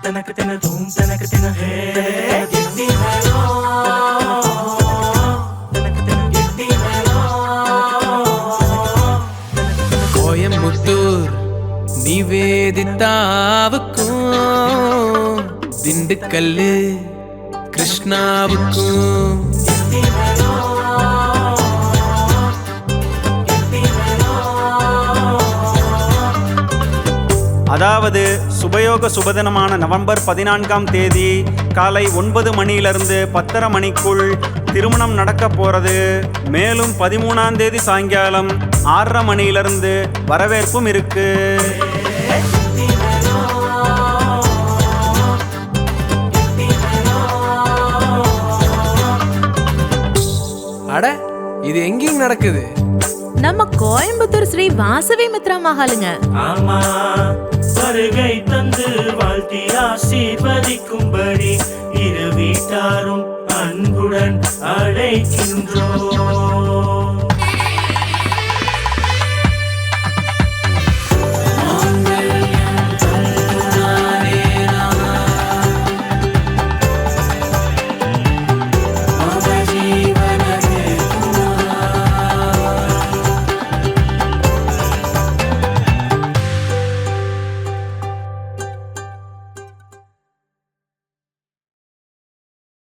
தனக்கு தின தூம் தனக்கு தின ஹே கிட்டி மேலோ தனக்கு தின கிட்டி மேலோ கோயம்புத்தூர் நிவேதிதாவுக்கும் திண்டுக்கல்லு கிருஷ்ணாவுக்கும் அதாவது சுபயோக சுபதினமான நவம்பர் 14ஆம் தேதி காலை 9 மணியிலிருந்து 10:30 மணிக்குள் திருமணம் நடக்க போறது. மேலும் 13ஆம் தேதி சாயங்காலம் 6:30 மணியிலிருந்து வரவேற்பும் இருக்கு. அட, இது எங்கேயும் நடக்குது? நம்ம கோயம்புத்தூர் ஸ்ரீ வாசவி மித்ரா மஹாலுங்க. ஆமா, வருகை தந்து வாழ்த்தி ஆசீர்வதிக்கும்படி